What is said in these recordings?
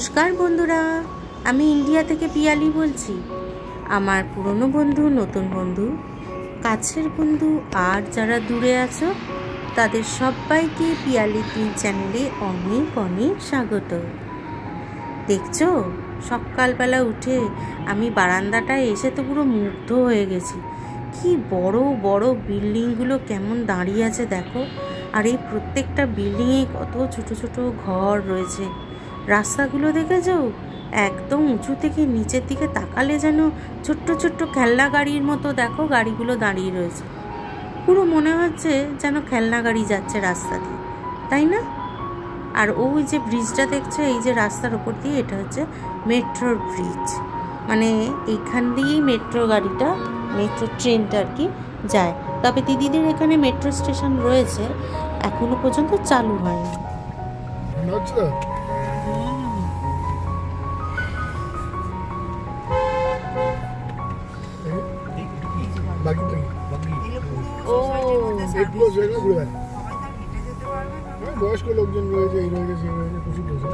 নমস্কার বন্ধুরা, আমি ইন্ডিয়া থেকে পিয়ালি বলছি। আমার পুরনো বন্ধু, নতুন বন্ধু, কাছের বন্ধু আর যারা দূরে আছো তাদের সবাইকে পিয়ালি টিন চ্যানেলে অনেক অনেক স্বাগত। দেখছো, সকালবেলা উঠে আমি বারান্দাটায় এসে তো পুরো মুগ্ধ হয়ে গেছি। কি বড় বড় বিল্ডিংগুলো কেমন দাঁড়িয়ে আছে দেখো। আর এই প্রত্যেকটা বিল্ডিংয়ে কত ছোট ছোট ঘর রয়েছে। রাস্তাগুলো দেখেছো, একদম উঁচু থেকে নিচের দিকে তাকালে যেন ছোট্ট ছোট্ট খেলনা গাড়ির মতো দেখো গাড়িগুলো দাঁড়িয়ে রয়েছে। পুরো মনে হচ্ছে যেন খেলনা গাড়ি যাচ্ছে রাস্তা দিয়ে, তাই না? আর ওই যে ব্রিজটা দেখছো, এই যে রাস্তার ওপর দিয়ে, এটা হচ্ছে মেট্রোর ব্রিজ। মানে এইখান দিয়েই মেট্রো গাড়িটা, মেট্রো ট্রেনটা আর কি যায়। তবে দিদিদের এখানে মেট্রো স্টেশন রয়েছে, এখনো পর্যন্ত চালু হয়নি। বয়স্ক লোকজন রয়েছে, এই রয়েছে, সেই রয়েছে, খুশি খুশি।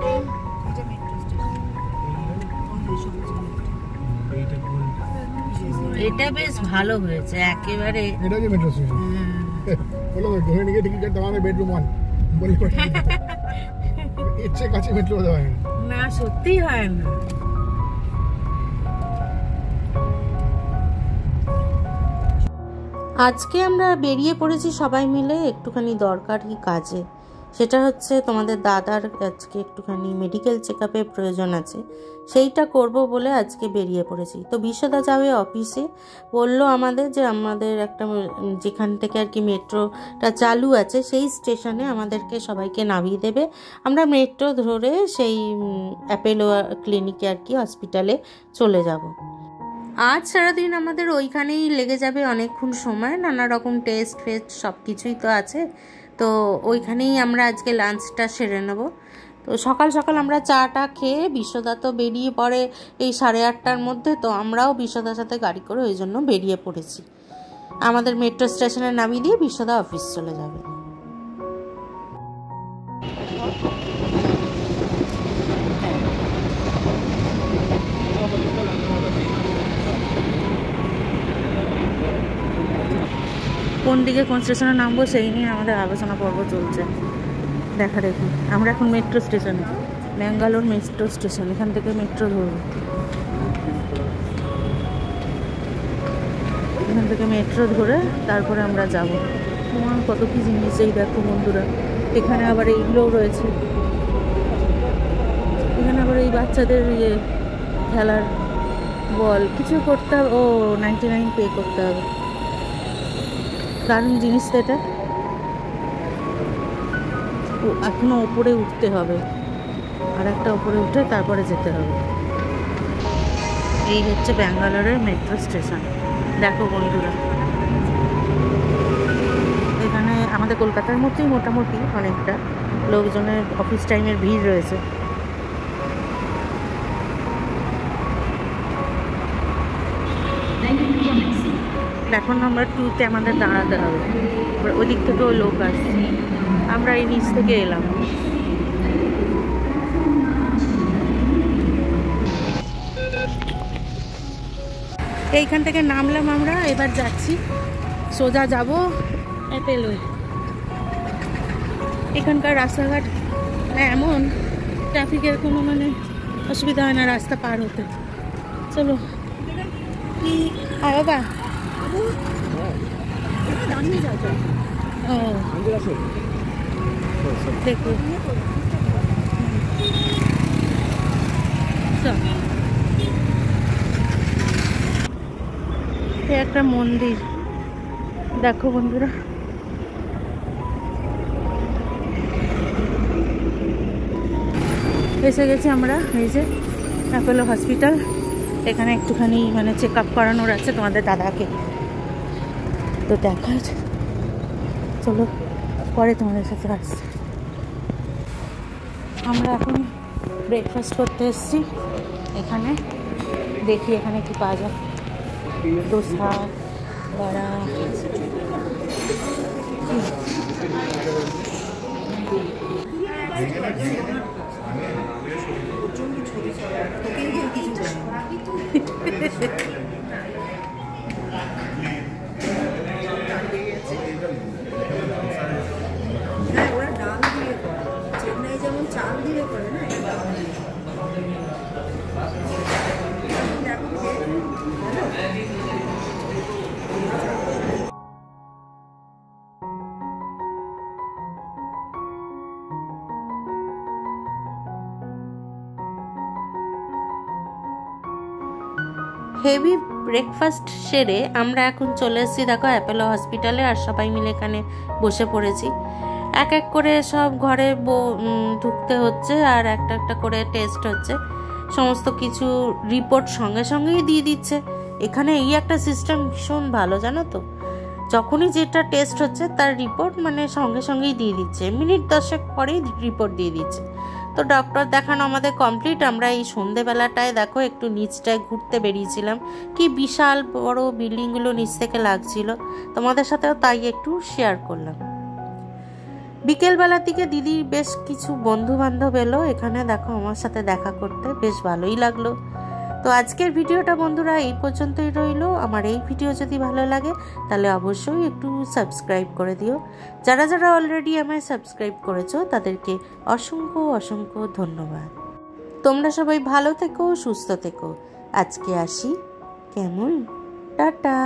এটা বেশ ভালো হয়েছে একেবারে। এটা যে মেট্রো স্টেশন বলো, ধরে নিয়ে টিকিট কাটতে আমাদের বেডরুম ওয়ান বলি, ইচ্ছে কাছে মেট্রো দেওয়া হয় না, সত্যি হয় না। আজকে আমরা বেরিয়ে পড়েছি সবাই মিলে একটুখানি দরকারি কাজে। সেটা হচ্ছে তোমাদের দাদার আজকে একটুখানি মেডিকেল চেক আপের প্রয়োজন আছে, সেইটা করব বলে আজকে বেরিয়ে পড়েছি। তো বিশ্বদা যাবে অফিসে, বললো আমাদের যে আমাদের একটা যেখান থেকে আর কি মেট্রোটা চালু আছে সেই স্টেশনে আমাদেরকে সবাইকে নামিয়ে দেবে। আমরা মেট্রো ধরে সেই অ্যাপেলো ক্লিনিকে আর কি হসপিটালে চলে যাব। আজ সারাদিন আমাদের ওইখানেই লেগে যাবে অনেকক্ষণ সময়, নানা রকম টেস্ট ফেস্ট সব কিছুই তো আছে। তো ওইখানেই আমরা আজকে লাঞ্চটা সেরে নেব। তো সকাল সকাল আমরা চাটা খেয়ে বিশ্বদা তো বেরিয়ে পড়ে এই 8:30টার মধ্যে। তো আমরাও বিশ্বদার সাথে গাড়ি করে ওই জন্য বেরিয়ে পড়েছি। আমাদের মেট্রো স্টেশনে নামিয়ে দিয়ে বিশ্বদা অফিস চলে যাবে। কোন দিকে কোন স্টেশনে নামবো সেই নিয়ে আমাদের আলোচনা পর্ব চলছে। দেখা দেখি, আমরা এখন মেট্রো স্টেশনে, ব্যাঙ্গালোর মেট্রো স্টেশন, এখান থেকে মেট্রো ধরবো। এখান থেকে মেট্রো ধরে তারপরে আমরা যাব। তোমার কত কি জিনিস, এই দেখো বন্ধুরা, এখানে আবার এইগুলোও রয়েছে। এখানে আবার এই বাচ্চাদের খেলার বল কিছু করতে হবে। ও 99 পে করতে হবে। দারুণ জিনিস তো এটা। এখনো ওপরে উঠতে হবে, আর একটা ওপরে উঠে তারপরে যেতে হবে। এই হচ্ছে ব্যাঙ্গালোরের মেট্রো স্টেশন। দেখো বন্ধুরা, এখানে আমাদের কলকাতার মধ্যেই মোটামুটি অনেকটা লোকজনের অফিস টাইমের ভিড় রয়েছে। এখন নাম্বার 2-তে আমাদের দাঁড়াতে হবে। ওদিক থেকেও লোক আসছে, আমরা এই নিচ থেকে এলাম। এইখান থেকে নামলাম আমরা, এবার যাচ্ছি সোজা যাব অ্যাপেলোয়। এখানকার রাস্তাঘাট এমন, ট্রাফিকের কোনো মানে অসুবিধা হয় না রাস্তা পার হতে। চলো কি বাবা, দেখো একটা মন্দির, দেখো বন্ধুরা। এসে গেছি আমরা, এই যে অ্যাপোলো হসপিটাল। এখানে একটুখানি মানে চেক আপ করানোর আছে তোমাদের দাদাকে, তো দেখা। চলো পরে তোমাদের সাথে আসছি। আমরা এখন ব্রেকফাস্ট করতে এসেছি এখানে। দেখি এখানে কি পাওয়া যায়। দোসা, বড়া, প্রচন্ড ছবি তোকে কিছু জানি হ্যাঁ ওরা ডাল দিয়ে করে চেন্নাই যেমন চাল দিয়ে করে না হেভি ব্রেকফাস্ট সেরে আমরা এখন চলে এসেছি দেখো অ্যাপোলো হসপিটালে, আর সবাই মিলে এখানে বসে পড়েছি। এক এক করে সব ঘরে ঢুকতে হচ্ছে আর একটা একটা করে টেস্ট হচ্ছে, সমস্ত কিছু রিপোর্ট সঙ্গে সঙ্গেই দিয়ে দিচ্ছে। এখানে এই একটা সিস্টেম ভীষণ ভালো জানো তো, যখনই যেটা টেস্ট হচ্ছে তার রিপোর্ট মানে সঙ্গে সঙ্গেই দিয়ে দিচ্ছে, মিনিট 10 পরেই রিপোর্ট দিয়ে দিচ্ছে। তো ডক্টর দেখানো আমাদের কমপ্লিট। আমরা এই সন্ধেবেলাটায় দেখো একটু নিচটায় ঘুরতে বেরিয়েছিলাম, কি বিশাল বড় বিল্ডিংগুলো নিচ থেকে লাগছিল, তোমাদের সাথেও তাই একটু শেয়ার করলাম। বিকেলবেলার দিকে দিদির বেশ কিছু বন্ধু বান্ধব এলো এখানে দেখো আমার সাথে দেখা করতে, বেশ ভালোই লাগলো। তো আজকের ভিডিওটা বন্ধুরা এই পর্যন্তই রইলো। আমার এই ভিডিও যদি ভালো লাগে তাহলে অবশ্যই একটু সাবস্ক্রাইব করে দিও। যারা যারা অলরেডি আমায় সাবস্ক্রাইব করেছো তাদেরকে অসংখ্য অসংখ্য ধন্যবাদ। তোমরা সবাই ভালো থেকো, সুস্থ থেকো। আজকে আসি, কেমন? টাটা।